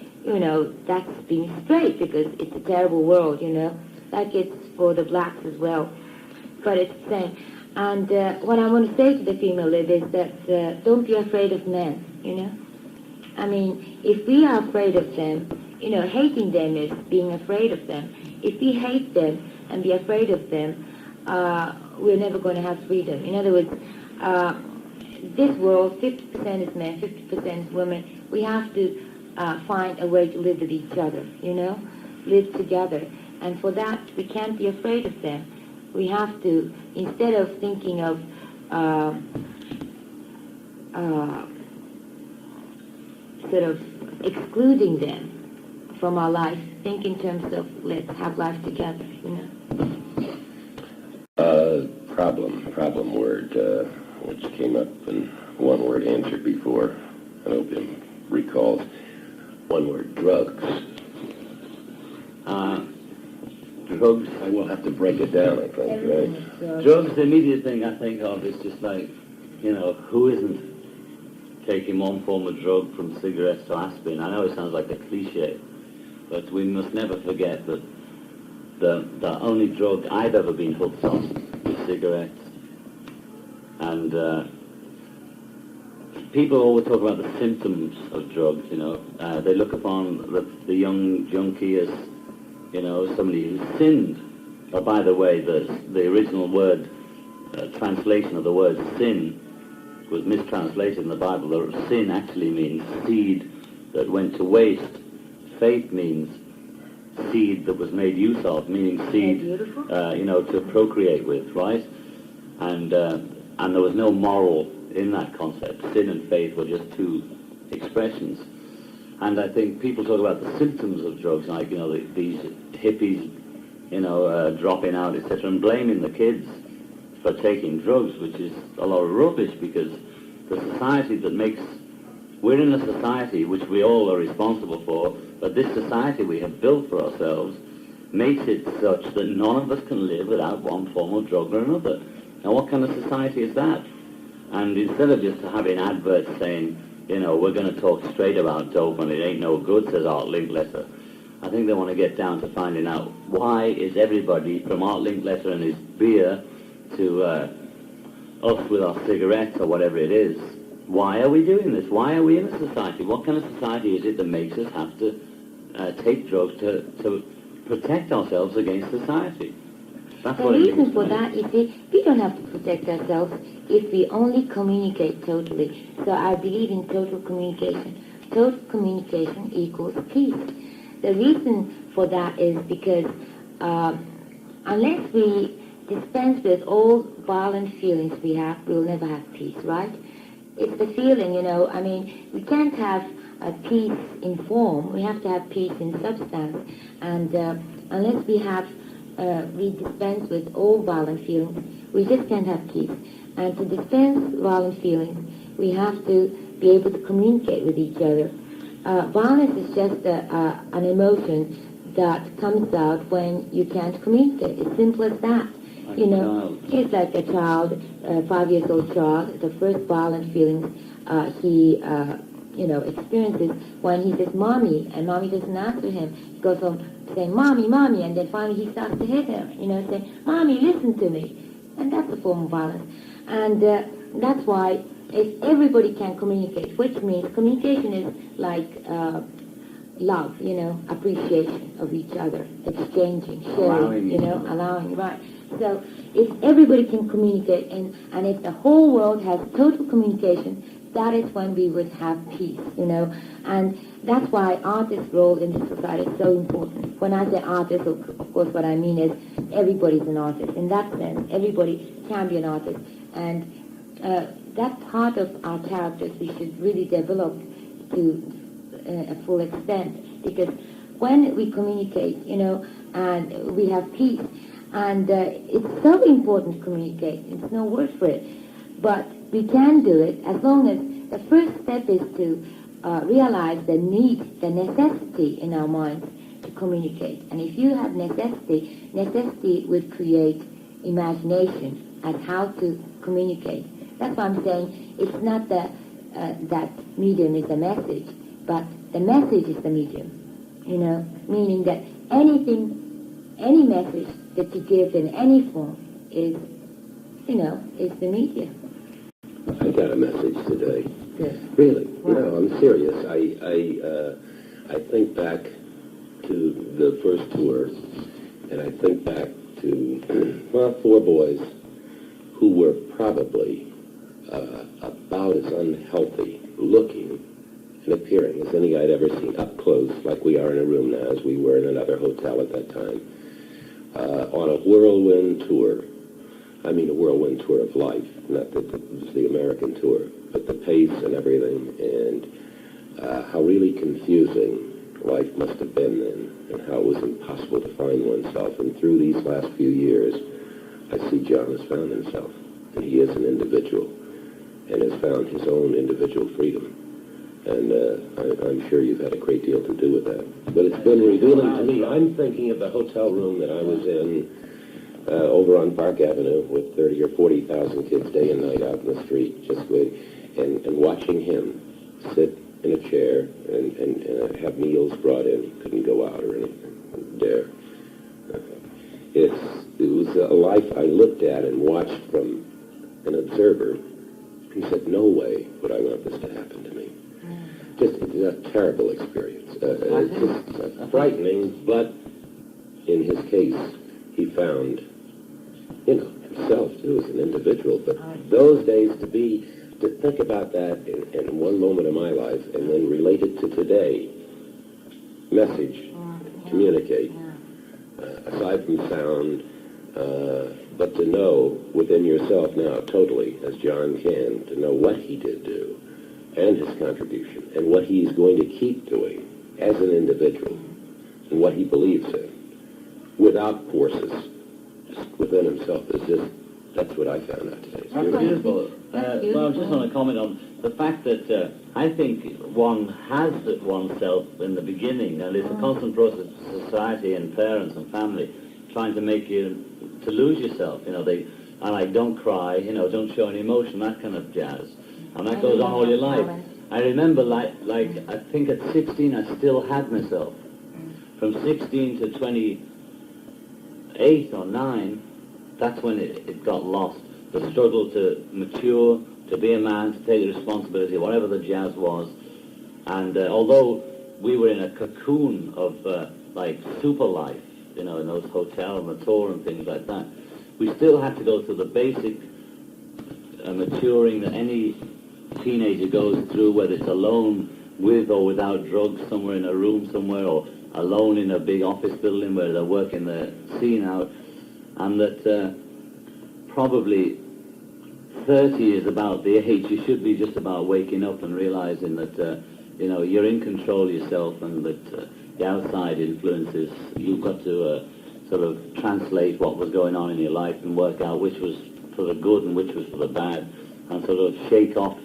that's being straight, because it's a terrible world, like it's for the blacks as well, but it's the same. And what I want to say to the female lib is that don't be afraid of men, I mean, if we are afraid of them, hating them is being afraid of them. If we hate them and be afraid of them, we're never going to have freedom. In other words, this world, 50% is men, 50% is women. We have to find a way to live with each other, live together. And for that, we can't be afraid of them. We have to, instead of thinking of sort of excluding them from our life, think in terms of let's have life together, Problem word, which came up in one word answer before. I hope him recalls. One word, drugs. Drugs. I will have to break it down, I think, right? Drugs, the immediate thing I think of is just like, who isn't taking one form of drug from cigarettes to aspirin? I know it sounds like a cliche, but we must never forget that the only drug I've ever been hooked on is cigarettes. And people always talk about the symptoms of drugs, they look upon the young junkie as, somebody who sinned. Oh, by the way, the original word, translation of the word sin was mistranslated in the Bible. The sin actually means seed that went to waste. Faith means seed that was made use of, meaning seed, to procreate with, right? And there was no moral in that concept. Sin and faith were just two expressions. And I think people talk about the symptoms of drugs, like, these hippies, dropping out, etc., and blaming the kids for taking drugs, which is a lot of rubbish, because the society that makes... We're in a society which we all are responsible for, but this society we have built for ourselves makes it such that none of us can live without one form of drug or another. Now, what kind of society is that? And instead of just having adverts saying, we're going to talk straight about dope and it ain't no good, says Art Linkletter, I think they want to get down to finding out why is everybody, from Art Linkletter and his beer to us with our cigarettes or whatever it is, why are we doing this? Why are we in a society? What kind of society is it that makes us have to take drugs to protect ourselves against society? That's the reason for that is we don't have to protect ourselves if we only communicate totally. So I believe in total communication. Total communication equals peace. The reason for that is because unless we dispense with all violent feelings we have, we'll never have peace, right? It's the feeling, I mean, we can't have peace in form. We have to have peace in substance. And unless we dispense with all violent feelings, we just can't have peace. And to dispense violent feelings, we have to be able to communicate with each other. Violence is just an emotion that comes out when you can't communicate. It's simple as that. It's like a child, 5-year-old child, the first violent feelings he experiences when he says mommy, and mommy doesn't answer him. He goes on saying mommy, mommy, and then finally he starts to hit her, saying mommy, listen to me. And that's a form of violence. And that's why if everybody can communicate, which means communication is like love, appreciation of each other, exchanging, sharing, allowing, right. So if everybody can communicate, and if the whole world has total communication, that is when we would have peace, and that's why artists' role in this society is so important. When I say artist, of course what I mean is everybody's an artist. In that sense, everybody can be an artist, and that part of our characters we should really develop to a full extent, because when we communicate, and we have peace. And it's so important to communicate. There's no word for it. But we can do it as long as the first step is to realize the need, the necessity in our minds to communicate. And if you have necessity, necessity would create imagination at how to communicate. That's why I'm saying it's not that medium is the message, but the message is the medium, meaning that any message that you give in any form is the medium. I got a message today. Good. Really? Wow. No, I'm serious. I think back to the first tour, and I think back to, 4 boys who were probably about as unhealthy looking and appearing as any I'd ever seen up close, like we are in a room now, as we were in another hotel at that time, on a whirlwind tour. I mean, a whirlwind tour of life, not that it was the American tour, but the pace and everything, and how really confusing life must have been then, and how it was impossible to find oneself. And through these last few years, I see John has found himself, and he is an individual, and has found his own individual freedom. And I'm sure you've had a great deal to do with that. But it's been revealing to me. I'm thinking of the hotel room that I was in over on Park Avenue with 30 or 40,000 kids day and night out in the street, just waiting, and watching him sit in a chair and have meals brought in. He couldn't go out or anything. Dare. It was a life I looked at and watched from an observer who said, no way would I want this to happen to me. Just a terrible experience. Just frightening, but in his case, he found, himself too as an individual. But those days to think about that in one moment of my life and then relate it to today, message, communicate, aside from sound, but to know within yourself now totally, as John can, to know what he did do and his contribution and what he's going to keep doing as an individual and what he believes in without forces, just within himself, that's what I found out today. That's beautiful. Well, I just want to comment on the fact that I think one has oneself in the beginning, and it's a constant process of society and parents and family trying to make you to lose yourself. They are like, don't cry, don't show any emotion, that kind of jazz. And that goes on all your life. I remember, like I think at 16, I still had myself. From 16 to 28 or 9, that's when it got lost. The struggle to mature, to be a man, to take the responsibility, whatever the jazz was. And although we were in a cocoon of like super life, in those hotels and the tour and things like that, we still had to go through the basic maturing that any teenager goes through, whether it's alone with or without drugs somewhere in a room somewhere, or alone in a big office building where they're working the scene out. And that probably 30 is about the age you should be just about waking up and realizing that you're in control of yourself, and that the outside influences, you've got to sort of translate what was going on in your life and work out which was for the good and which was for the bad, and sort of shake off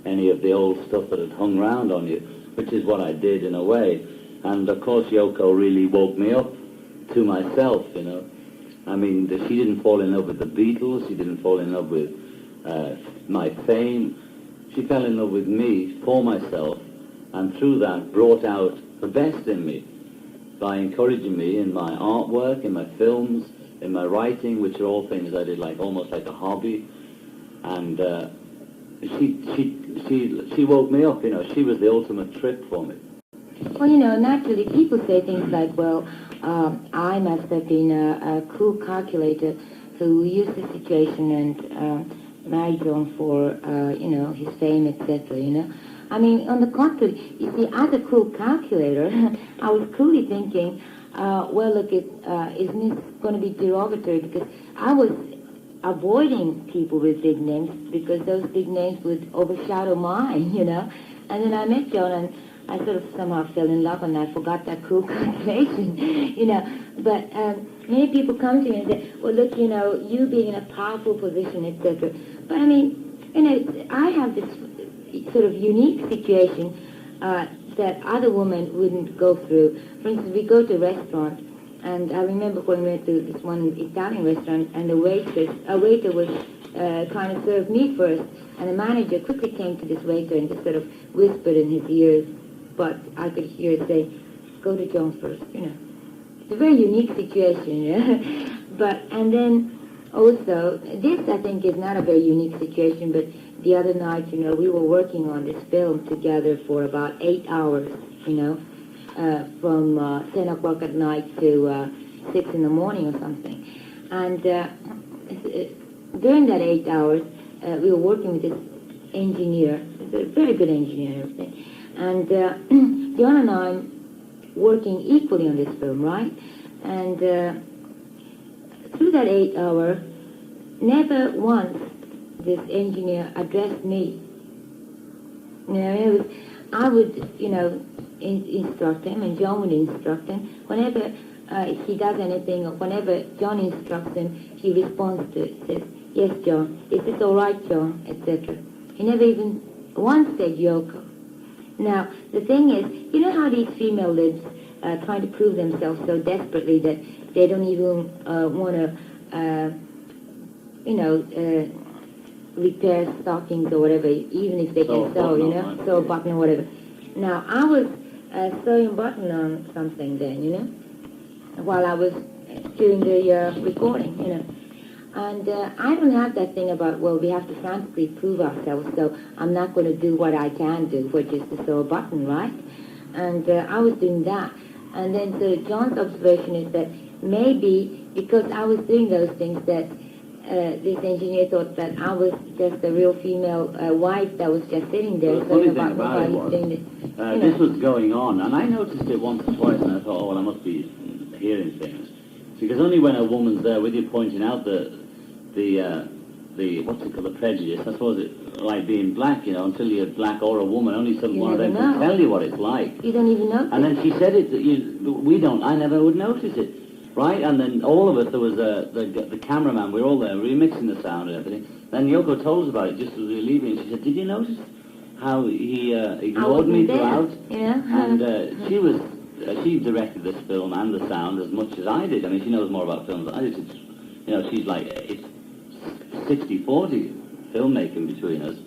any of the old stuff that had hung around on you, which is what I did in a way. And of course Yoko really woke me up to myself, I mean, she didn't fall in love with the Beatles, she didn't fall in love with my fame. She fell in love with me for myself, and through that brought out the best in me by encouraging me in my artwork, in my films, in my writing, which are all things I did almost like a hobby. And she woke me up, she was the ultimate trip for me. Well, naturally people say things like, well, I must have been a cool calculator who used the situation and married John for, his fame, etc., I mean, on the contrary, you see, as a cool calculator, I was coolly thinking, well, look, isn't it going to be derogatory? Because I was avoiding people with big names because those big names would overshadow mine, And then I met John, and I sort of somehow fell in love and I forgot that cool constellation, you know. But many people come to me and say, well, look, you know, you being in a powerful position, etc. But I mean, you know, I have this sort of unique situation that other women wouldn't go through. For instance, we go to a restaurant, and I remember when we went to this one Italian restaurant, and a waiter was trying to serve me first, and the manager quickly came to this waiter and just sort of whispered in his ears, but I could hear it say, go to John first, you know. It's a very unique situation, you know. But, and then also, this I think is not a very unique situation, but the other night, you know, we were working on this film together for about 8 hours, you know, from 10 o'clock at night to 6 in the morning or something. And during that 8 hours, we were working with this engineer, a very good engineer and everything. And John and I are working equally on this film, right? And through that 8 hour, never once this engineer addressed me. You know, I would, you know, instruct him, and John would instruct him. Whenever he does anything, or whenever John instructs him, he responds to it, says, yes, John, is this all right, John, etc. He never even once said Yoko. Now, the thing is, you know how these female lids trying to prove themselves so desperately that they don't even want to, you know, repair stockings or whatever, even if they can sew, you know, sew a button or whatever. Now, I was sewing a button on something then, you know, while I was doing the recording, you know. And I don't have that thing about, well, we have to frantically prove ourselves, so I'm not going to do what I can do, which is to sew a button, right? And I was doing that. And then so John's observation is that maybe because I was doing those things that this engineer thought that I was just a real female wife that was just sitting there. Well, the funny thing about it was, this was going on, and I noticed it once or twice, and I thought, oh, well, I must be hearing things. Because only when a woman's there with you pointing out the what's it called, the prejudice, I suppose it like being black, you know, until you're black or a woman, only one of them can tell you what it's like. You don't even know. And then she said it, I never would notice it. Right, and then all of us, there was the cameraman, we were all there, remixing the sound and everything. Then Yoko told us about it just as we were leaving. She said, did you notice how he ignored me throughout? Yeah. And she directed this film and the sound as much as I did. I mean, she knows more about films than I did. It's, you know, she's like, it's 60-40 filmmaking between us.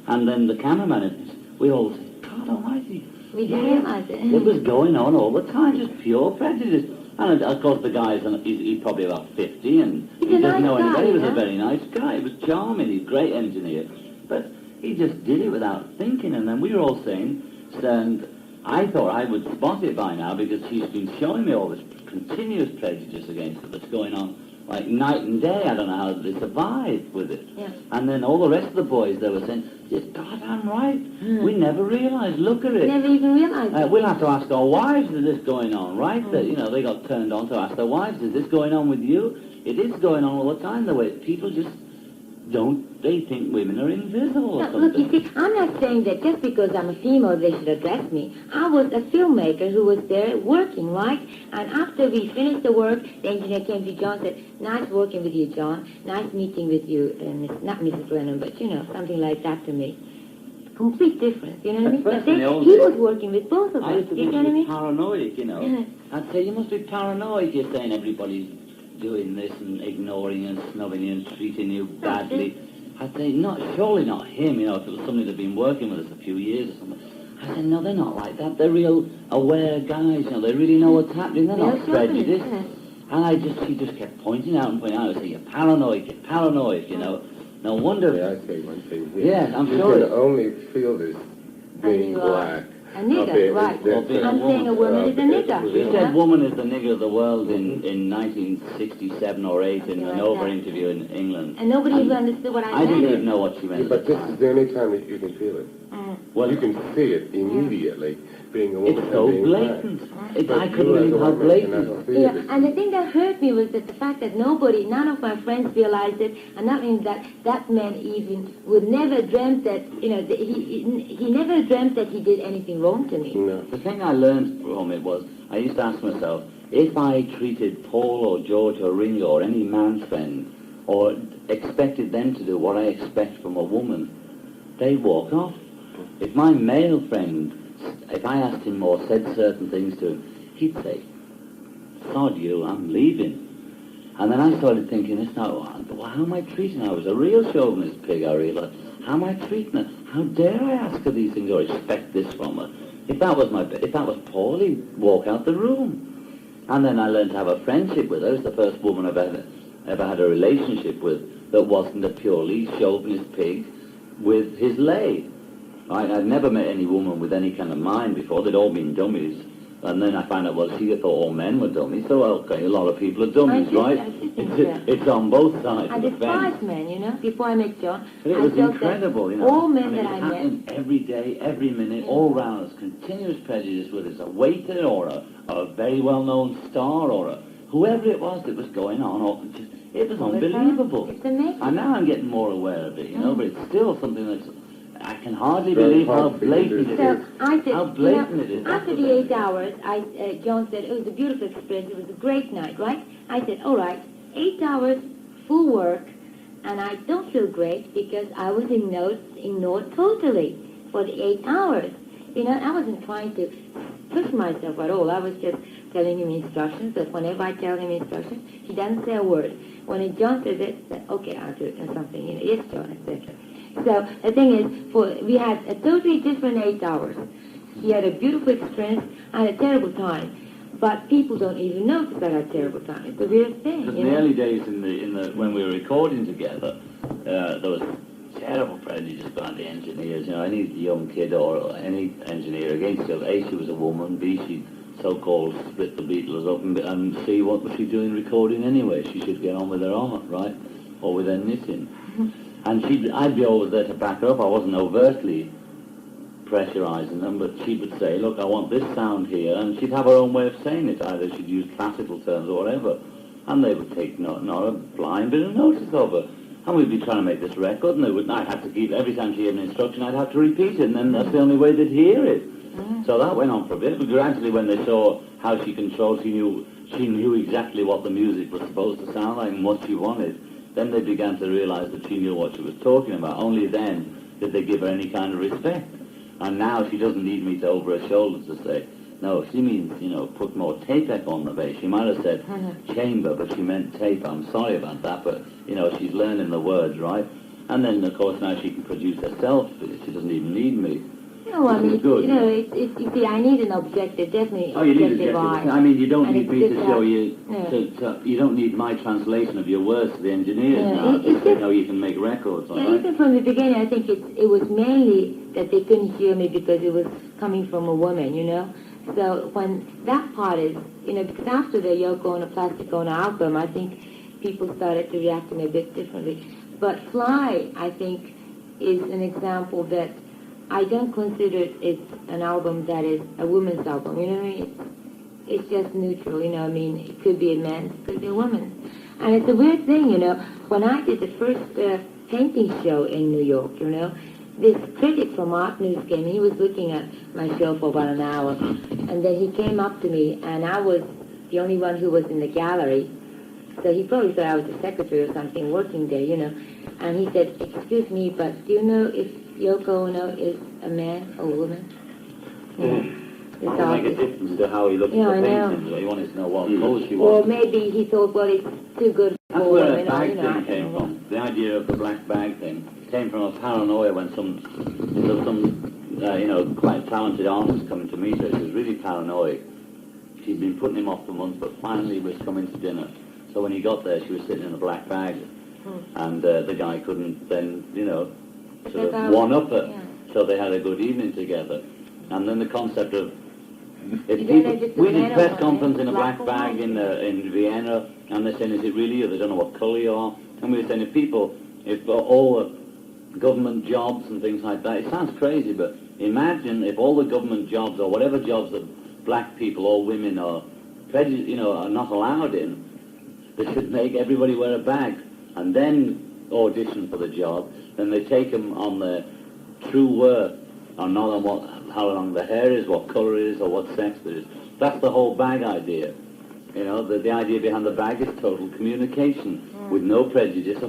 And then the cameraman, we all said, God almighty. We didn't realize it. It was going on all the time, just pure prejudice. And of course the guy's, he's probably about 50, and he doesn't know anybody. He was a very nice guy. He was charming. He's a great engineer. But he just did it without thinking. And then we were all saying, and I thought I would spot it by now because he's been showing me all this continuous prejudice against it that's going on like night and day. I don't know how they survived with it. Yeah. And then all the rest of the boys, they were saying, yes, God, I'm right. We never realised. Look at it. We never even realised it. We'll have to ask our wives, is this going on, right? That, you know, they got turned on to ask their wives, is this going on with you? It is going on all the time, the way people just they think women are invisible or something. Look, you see, I'm not saying that just because I'm a female they should address me. I was a filmmaker who was there working, right? And after we finished the work, the engineer came to John and said, nice working with you, John. Nice meeting with you. And not Mrs. Lennon, but, you know, something like that to me. Complete difference, you know what I mean? But he was working with both of us, you know what I mean? Paranoid, you know. I'd say, you must be paranoid. You're saying everybody's doing this and ignoring and snubbing you and treating you badly. I'd say, surely not him, you know, if it was somebody that'd been working with us a few years or something. I said, no, they're not like that. They're real aware guys, you know, they really know what's happening. They're not prejudiced. And she just kept pointing out and pointing out. I say, you're paranoid, you know. No wonder. May I say one thing here? Yes, I'm you sure. You can only feel this being black. A nigger, right. I'm saying a woman is a nigger. She said woman is the nigger of the world in 1967 or 8 in an over-interview in England. And nobody even understood what I meant. I didn't even know what she meant. But this is the only time that you can feel it. Well, You can see it immediately, being a woman it's so and being blatant. black. I couldn't believe how blatant. Yeah, and the thing that hurt me was that the fact that none of my friends realized it, and not only that man even would never dreamt that, he never dreamt that he did anything wrong to me. No. The thing I learned from it was, I used to ask myself, if I treated Paul or George or Ringo or any man friend, or expected them to do what I expect from a woman, they'd walk off. If my male friend, if I asked him or said certain things to him, he'd say, sod you, I'm leaving. And then I started thinking, it's not, well, how am I treating her? I was a real chauvinist pig, I realized. How am I treating her? How dare I ask her these things or expect this from her? If that was Paul, he'd walk out the room. And then I learned to have a friendship with her. It was the first woman I've ever had a relationship with that wasn't a purely chauvinist pig with his lay. I'd never met any woman with any kind of mind before. They'd all been dummies. And then I found out, well, she thought all men were dummies. So, okay, a lot of people are dummies, right? It's on both sides I of the fence. despised men, before I met John. But it was I felt incredible, that all men that it I happened met... every day, every minute, all round us. Continuous prejudice, whether it's a waiter or a very well-known star or whoever it was that was going on. It was unbelievable. It's amazing. And now I'm getting more aware of it, but it's still something that's... I can hardly believe how blatant it is. I said, how blatant it is. After the 8 hours, John said, it was a beautiful experience. It was a great night, right? I said, all right, 8 hours, full work, and I don't feel great because I was ignored totally for the 8 hours. I wasn't trying to push myself at all. I was just telling him instructions, but whenever I tell him instructions, he doesn't say a word. When John says it, I say, okay, I'll do it, or something, yes, John, etc. So the thing is, we had a totally different 8 hours. He had a beautiful experience. I had a terrible time. But people don't even notice that I had a terrible time. It's a weird thing. Because in the early days, when we were recording together, there was terrible prejudice about the engineers. Any young kid or any engineer against her. A, she was a woman. B, she so-called split the Beatles up. And C, what was she doing recording anyway? She should get on with her art, right? Or with her knitting. And I'd be always there to back her up. I wasn't overtly pressurizing them, but she would say, look, I want this sound here, and she'd have her own way of saying it. Either she'd use classical terms or whatever, and they would take not a blind bit of notice of her. And we'd be trying to make this record, and I'd have to keep, every time she gave an instruction, I'd have to repeat it, and then that's the only way they'd hear it. So that went on for a bit, but gradually when they saw how she controlled, she knew exactly what the music was supposed to sound like and what she wanted. Then they began to realize that she knew what she was talking about. Only then did they give her any kind of respect. And now she doesn't need me to over her shoulders to say, no, she means, put more tape back on the bass. She might have said chamber, but she meant tape. I'm sorry about that, but, she's learning the words, right? And then, of course, now she can produce herself. She doesn't even need me. No, I mean, good. you see, I need an objective, definitely. Oh, you need objective eye. I mean, you don't need me to show you. No. You don't need my translation of your words to the engineers now. To say, no, you can make records. Yeah, even from the beginning, I think it was mainly that they couldn't hear me because it was coming from a woman, So when that part is, because after the Yoko Ono Plastic Ono album, I think people started to react to me a bit differently. But Fly, I think, is an example that I don't consider it an album that is a woman's album, what I mean? It's just neutral, it could be a man's, it could be a woman's. And it's a weird thing, when I did the first painting show in New York, this critic from Art News came, he was looking at my show for about an hour, and then he came up to me, and I was the only one who was in the gallery, so he probably thought I was a secretary or something working there, and he said, excuse me, but do you know if Yoko Ono is a man or a woman? It will make a difference to how he looks at the painting. He wanted to know what pose she was. Or maybe he thought, well, it's too good That's for where women. the bag thing came from. The idea of the black bag thing came from a paranoia when some quite talented artist coming to meet her. She was really paranoid. She'd been putting him off for months, but finally was coming to dinner. So when he got there, she was sitting in a black bag, and the guy couldn't then, sort of one-up her. Yeah. So they had a good evening together. And then the concept of we did press conference in a black bag in Vienna, and they're saying, is it really you? They don't know what colour you are. And we were saying, if all government jobs and things like that. It sounds crazy, but imagine if all the government jobs or whatever jobs that black people or women are, are not allowed in, they should make everybody wear a bag and then audition for the job. Then they take them on their true worth, and not on how long the hair is, what colour it is, or what sex it is. That's the whole bag idea. The idea behind the bag is total communication with no prejudice or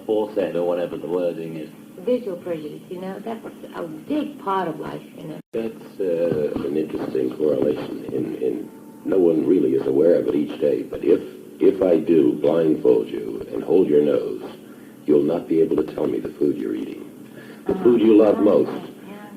foresight or whatever the wording is. Visual prejudice, that's a big part of life, That's an interesting correlation. In no one really is aware of it each day, but if I do blindfold you and hold your nose, you'll not be able to tell me the food you're eating. The food you love most,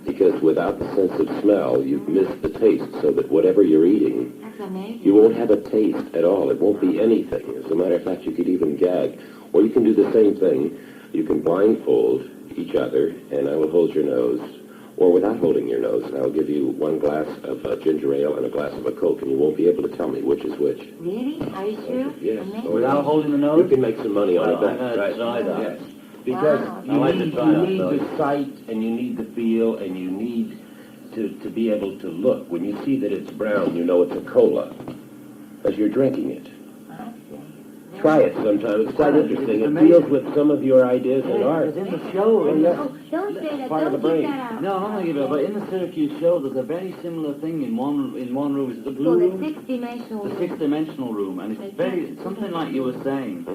because without the sense of smell, you've missed the taste, so that whatever you're eating, That's amazing. you won't have a taste at all. It won't be anything. As a matter of fact, you could even gag. Or you can do the same thing. You can blindfold each other, and I will hold your nose, or without holding your nose, and I'll give you one glass of ginger ale and a glass of a Coke, and you won't be able to tell me which is which. Really? Are you sure? Yes. Amazing. Without holding the You nose? can make some money on Well, it. I'm going to try that. Yes. Because Wow. I'd like to try that, you though. need the sight, and you need the feel, and you need to be able to look. When you see that it's brown, you know it's a cola, as you're drinking it. I see. Try it sometime. It's quite Yeah, interesting. it's It amazing. deals with some of your ideas in art. Because in the show, Oh, yes. Oh, don't say that. Part of Don't the give brain. that out. no, I'm not going to give it up, but in the Syracuse show, there's a very similar thing in one room. Is it the So blue the room? six-dimensional... The sixth-dimensional room, and it's something like you were saying,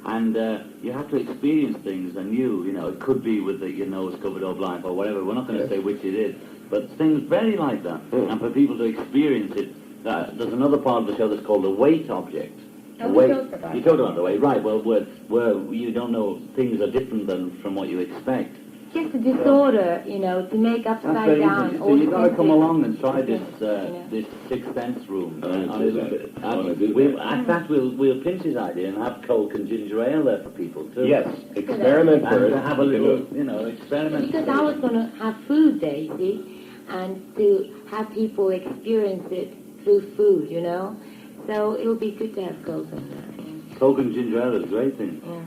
and you have to experience things anew. It could be with your nose covered or blind or whatever. We're not going to say which it is, but things very like that, and for people to experience it. There's another part of the show that's called the weight object. Oh, The we weight. talked about You talked about the weight, right? Well, where you don't know things are different from what you expect. Just a disorder, to make That's upside very down. interesting. So you've got to come authentic. along and try this Yeah. this Sixth Sense room. I wanna do that. I wanna do that. In fact, we'll pinch his idea and have Coke and ginger ale there for people too. Yes. Experiment And first. have a little, experiment. Because I was going to have food there, you see, and to have people experience it through food, So it'll be good to have Coke in there. Coke and ginger ale is a great thing. Yeah.